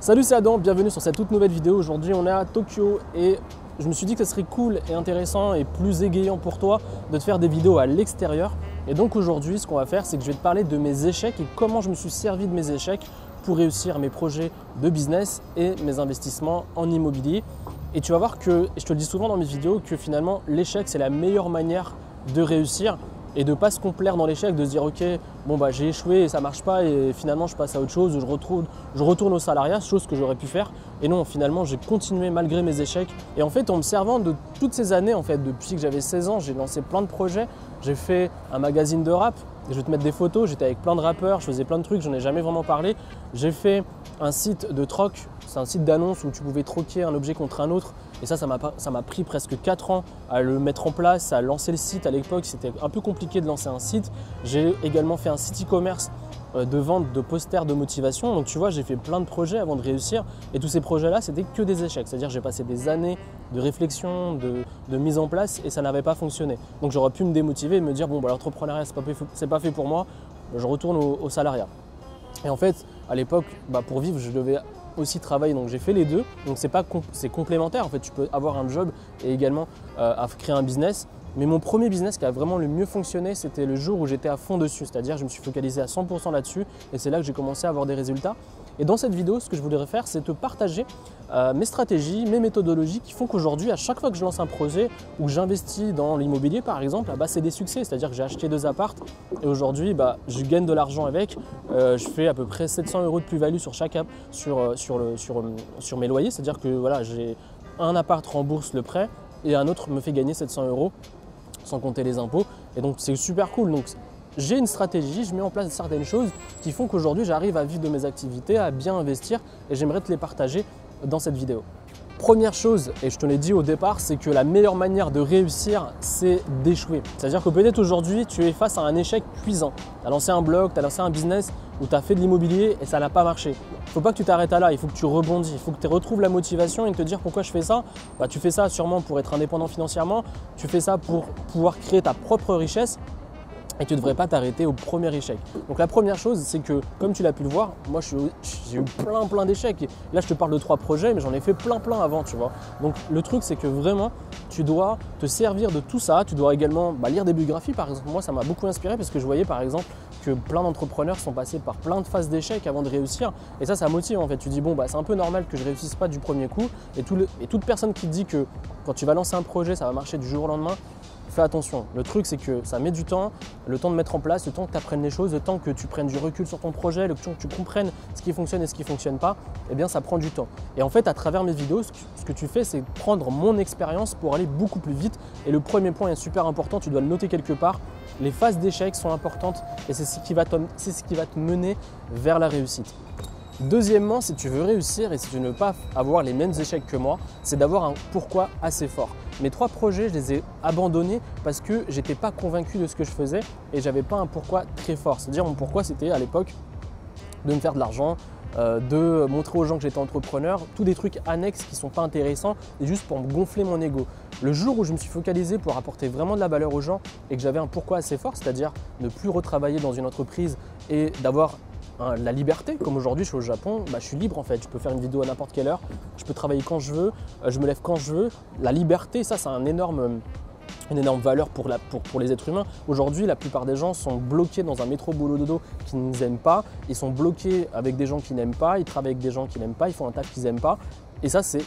Salut, c'est Adam, bienvenue sur cette toute nouvelle vidéo. Aujourd'hui on est à Tokyo et je me suis dit que ce serait cool et intéressant et plus égayant pour toi de te faire des vidéos à l'extérieur. Et donc aujourd'hui ce qu'on va faire, c'est que je vais te parler de mes échecs et comment je me suis servi de mes échecs pour réussir mes projets de business et mes investissements en immobilier. Et tu vas voir que, et je te le dis souvent dans mes vidéos, que finalement l'échec c'est la meilleure manière de réussir et de ne pas se complaire dans l'échec, de se dire ok, bon bah j'ai échoué et ça ne marche pas et finalement je passe à autre chose, je retourne au salariat, chose que j'aurais pu faire. Et non, finalement j'ai continué malgré mes échecs. Et en fait en me servant de toutes ces années, en fait, depuis que j'avais 16 ans, j'ai lancé plein de projets. J'ai fait un magazine de rap, je vais te mettre des photos, j'étais avec plein de rappeurs, je faisais plein de trucs, j'en ai jamais vraiment parlé. J'ai fait un site de troc, c'est un site d'annonce où tu pouvais troquer un objet contre un autre. Et ça m'a pris presque 4 ans à le mettre en place, à lancer le site. À l'époque, c'était un peu compliqué de lancer un site. J'ai également fait un site e-commerce de vente de posters de motivation. Donc tu vois, j'ai fait plein de projets avant de réussir. Et tous ces projets-là, c'était que des échecs. C'est-à-dire j'ai passé des années de réflexion, de mise en place et ça n'avait pas fonctionné. Donc j'aurais pu me démotiver et me dire bon, bah, l'entrepreneuriat, c'est pas fait pour moi, je retourne au salariat. Et en fait, à l'époque, bah, pour vivre, je devais aussi travailler, donc j'ai fait les deux. Donc c'est complémentaire, en fait, tu peux avoir un job et également créer un business. Mais mon premier business qui a vraiment le mieux fonctionné, c'était le jour où j'étais à fond dessus, c'est-à-dire je me suis focalisé à 100% là-dessus et c'est là que j'ai commencé à avoir des résultats. Et dans cette vidéo, ce que je voudrais faire, c'est te partager mes stratégies, mes méthodologies qui font qu'aujourd'hui, à chaque fois que je lance un projet ou que j'investis dans l'immobilier par exemple, bah, c'est des succès, c'est-à-dire que j'ai acheté 2 apparts et aujourd'hui, bah, je gagne de l'argent avec. Je fais à peu près 700 € de plus-value sur chaque app, sur mes loyers, c'est-à-dire que voilà, j'ai un appart rembourse le prêt et un autre me fait gagner 700 € sans compter les impôts. Et donc c'est super cool. Donc j'ai une stratégie, je mets en place certaines choses qui font qu'aujourd'hui j'arrive à vivre de mes activités, à bien investir et j'aimerais te les partager dans cette vidéo. Première chose, et je te l'ai dit au départ, c'est que la meilleure manière de réussir, c'est d'échouer. C'est-à-dire que peut-être aujourd'hui, tu es face à un échec cuisant. Tu as lancé un blog, tu as lancé un business ou tu as fait de l'immobilier et ça n'a pas marché. Il ne faut pas que tu t'arrêtes à là, il faut que tu rebondis, il faut que tu retrouves la motivation et te dire pourquoi je fais ça. Bah, tu fais ça sûrement pour être indépendant financièrement, tu fais ça pour pouvoir créer ta propre richesse. Et tu ne devrais pas t'arrêter au premier échec. Donc la première chose, c'est que comme tu l'as pu le voir, moi j'ai eu plein d'échecs. Là je te parle de 3 projets, mais j'en ai fait plein avant, tu vois. Donc le truc, c'est que vraiment, tu dois te servir de tout ça. Tu dois également lire des biographies, par exemple. Moi ça m'a beaucoup inspiré parce que je voyais par exemple que plein d'entrepreneurs sont passés par plein de phases d'échecs avant de réussir. Et ça motive en fait. Tu dis bon, c'est un peu normal que je réussisse pas du premier coup. Et toute personne qui te dit que quand tu vas lancer un projet, ça va marcher du jour au lendemain, fais attention. Le truc, c'est que ça met du temps, le temps de mettre en place, le temps que tu apprennes les choses, le temps que tu prennes du recul sur ton projet, le temps que tu comprennes ce qui fonctionne et ce qui ne fonctionne pas, eh bien ça prend du temps. Et en fait, à travers mes vidéos, ce que tu fais, c'est prendre mon expérience pour aller beaucoup plus vite. Et le premier point est super important, tu dois le noter quelque part. Les phases d'échec sont importantes et c'est ce qui va te mener vers la réussite. Deuxièmement, si tu veux réussir et si tu ne veux pas avoir les mêmes échecs que moi, c'est d'avoir un pourquoi assez fort. Mes 3 projets, je les ai abandonnés parce que je n'étais pas convaincu de ce que je faisais et j'avais pas un pourquoi très fort. C'est-à-dire mon pourquoi, c'était à l'époque de me faire de l'argent, de montrer aux gens que j'étais entrepreneur, tous des trucs annexes qui ne sont pas intéressants et juste pour me gonfler mon ego. Le jour où je me suis focalisé pour apporter vraiment de la valeur aux gens et que j'avais un pourquoi assez fort, c'est-à-dire ne plus retravailler dans une entreprise et d'avoir la liberté, comme aujourd'hui je suis au Japon, je suis libre en fait, je peux faire une vidéo à n'importe quelle heure, je peux travailler quand je veux, je me lève quand je veux. La liberté, ça c'est une énorme valeur pour les êtres humains. Aujourd'hui, la plupart des gens sont bloqués dans un métro boulot dodo qui ne nous aiment pas, ils sont bloqués avec des gens qui n'aiment pas, ils travaillent avec des gens qui n'aiment pas, ils font un taf qu'ils n'aiment pas et ça c'est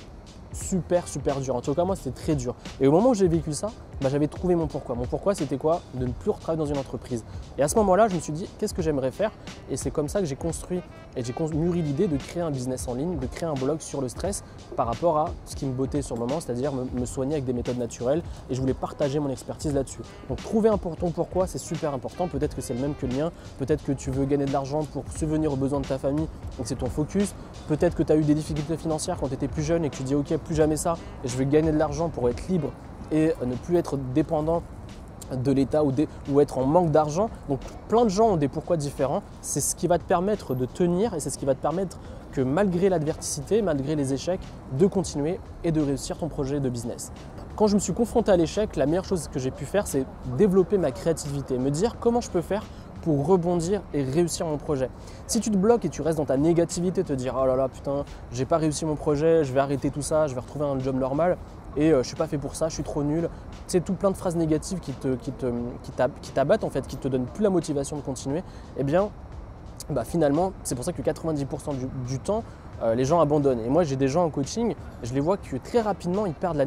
super dur. En tout cas moi c'était très dur. Et au moment où j'ai vécu ça, j'avais trouvé mon pourquoi. Mon pourquoi c'était quoi? De ne plus retravailler dans une entreprise. Et à ce moment-là, je me suis dit qu'est-ce que j'aimerais faire? Et c'est comme ça que j'ai construit et j'ai mûri l'idée de créer un business en ligne, de créer un blog sur le stress par rapport à ce qui me bottait sur le moment, c'est-à-dire me soigner avec des méthodes naturelles et je voulais partager mon expertise là-dessus. Donc trouver ton pourquoi, c'est super important. Peut-être que c'est le même que le mien, peut-être que tu veux gagner de l'argent pour subvenir aux besoins de ta famille, donc c'est ton focus. Peut-être que tu as eu des difficultés financières quand tu étais plus jeune et que tu dis ok, plus jamais ça, et je veux gagner de l'argent pour être libre et ne plus être dépendant de l'État ou être en manque d'argent. Donc plein de gens ont des pourquoi différents. C'est ce qui va te permettre de tenir et c'est ce qui va te permettre que malgré l'adversité, malgré les échecs, de continuer et de réussir ton projet de business. Quand je me suis confronté à l'échec, la meilleure chose que j'ai pu faire, c'est développer ma créativité, me dire comment je peux faire pour rebondir et réussir mon projet. Si tu te bloques et tu restes dans ta négativité, te dire « Oh là là, putain, j'ai pas réussi mon projet, je vais arrêter tout ça, je vais retrouver un job normal et je suis pas fait pour ça, je suis trop nul », c'est tout plein de phrases négatives qui t'abattent en fait, qui te donnent plus la motivation de continuer, eh bien finalement, c'est pour ça que 90% du temps, les gens abandonnent. Et moi, j'ai des gens en coaching, je les vois que très rapidement, ils perdent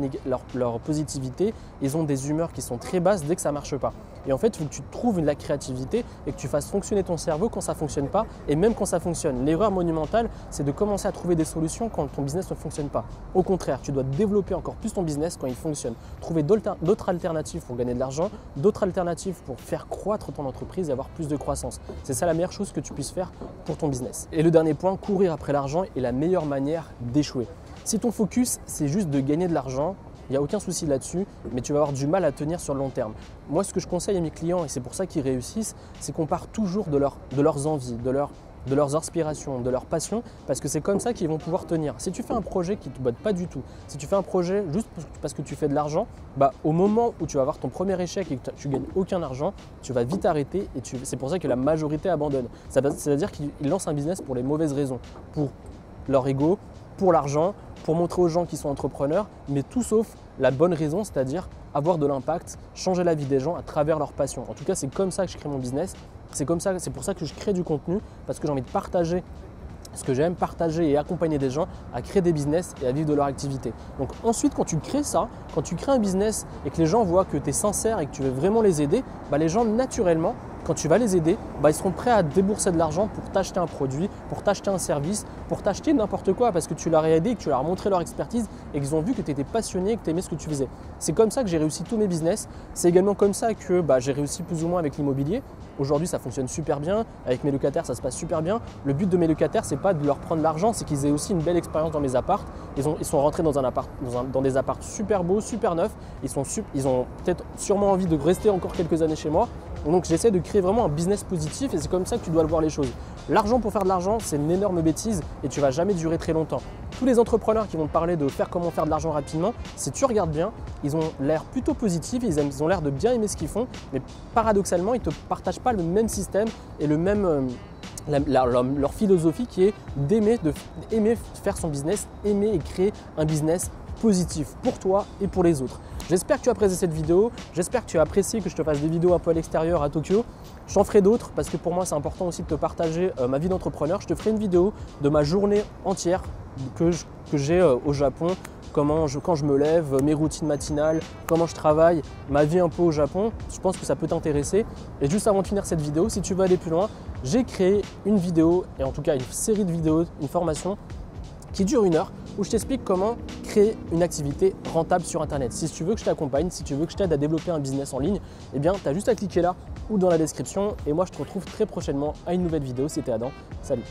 leur positivité, ils ont des humeurs qui sont très basses dès que ça ne marche pas. Et en fait, il faut que tu trouves la créativité et que tu fasses fonctionner ton cerveau quand ça ne fonctionne pas et même quand ça fonctionne. L'erreur monumentale, c'est de commencer à trouver des solutions quand ton business ne fonctionne pas. Au contraire, tu dois développer encore plus ton business quand il fonctionne. Trouver d'autres alternatives pour gagner de l'argent, d'autres alternatives pour faire croître ton entreprise et avoir plus de croissance. C'est ça la meilleure chose que tu puisses faire pour ton business. Et le dernier point, courir après l'argent est la meilleure manière d'échouer. Si ton focus, c'est juste de gagner de l'argent, il n'y a aucun souci là-dessus, mais tu vas avoir du mal à tenir sur le long terme. Moi, ce que je conseille à mes clients, et c'est pour ça qu'ils réussissent, c'est qu'on part toujours de leurs envies, de leurs aspirations, de leurs passions, parce que c'est comme ça qu'ils vont pouvoir tenir. Si tu fais un projet qui ne te botte pas du tout, si tu fais un projet juste parce que tu fais de l'argent, au moment où tu vas avoir ton premier échec et que tu ne gagnes aucun argent, tu vas vite arrêter et c'est pour ça que la majorité abandonne. C'est-à-dire qu'ils lancent un business pour les mauvaises raisons, pour leur ego, pour l'argent, pour montrer aux gens qu'ils sont entrepreneurs, mais tout sauf la bonne raison, c'est-à-dire avoir de l'impact, changer la vie des gens à travers leur passion. En tout cas, c'est comme ça que je crée mon business. C'est pour ça que je crée du contenu, parce que j'ai envie de partager ce que j'aime, partager et accompagner des gens à créer des business et à vivre de leur activité. Donc ensuite, quand tu crées ça, quand tu crées un business et que les gens voient que tu es sincère et que tu veux vraiment les aider, les gens naturellement, quand tu vas les aider, ils seront prêts à débourser de l'argent pour t'acheter un produit, pour t'acheter un service, pour t'acheter n'importe quoi parce que tu leur as aidé, que tu leur as montré leur expertise et qu'ils ont vu que tu étais passionné et que tu aimais ce que tu faisais. C'est comme ça que j'ai réussi tous mes business. C'est également comme ça que j'ai réussi plus ou moins avec l'immobilier. Aujourd'hui, ça fonctionne super bien. Avec mes locataires, ça se passe super bien. Le but de mes locataires, c'est pas de leur prendre l'argent, c'est qu'ils aient aussi une belle expérience dans mes apparts. Ils sont rentrés dans des apparts super beaux, super neufs. Ils ont peut-être sûrement envie de rester encore quelques années chez moi. Donc j'essaie de créer vraiment un business positif et c'est comme ça que tu dois le voir les choses. L'argent pour faire de l'argent, c'est une énorme bêtise et tu ne vas jamais durer très longtemps. Tous les entrepreneurs qui vont te parler de comment faire de l'argent rapidement, si tu regardes bien, ils ont l'air plutôt positifs, ils ont l'air de bien aimer ce qu'ils font, mais paradoxalement, ils ne te partagent pas le même système et le même… leur philosophie qui est d'aimer faire son business, aimer et créer un business positif pour toi et pour les autres. J'espère que tu as apprécié cette vidéo, j'espère que tu as apprécié que je te fasse des vidéos un peu à l'extérieur à Tokyo. J'en ferai d'autres parce que pour moi c'est important aussi de te partager ma vie d'entrepreneur. Je te ferai une vidéo de ma journée entière que j'ai au Japon, quand je me lève, mes routines matinales, comment je travaille, ma vie un peu au Japon. Je pense que ça peut t'intéresser. Et juste avant de finir cette vidéo, si tu veux aller plus loin, j'ai créé une vidéo, et en tout cas une série de vidéos, une formation qui dure 1 heure, où je t'explique comment créer une activité rentable sur Internet. Si tu veux que je t'accompagne, si tu veux que je t'aide à développer un business en ligne, eh bien, tu as juste à cliquer là ou dans la description. Et moi, je te retrouve très prochainement à une nouvelle vidéo. C'était Adam. Salut!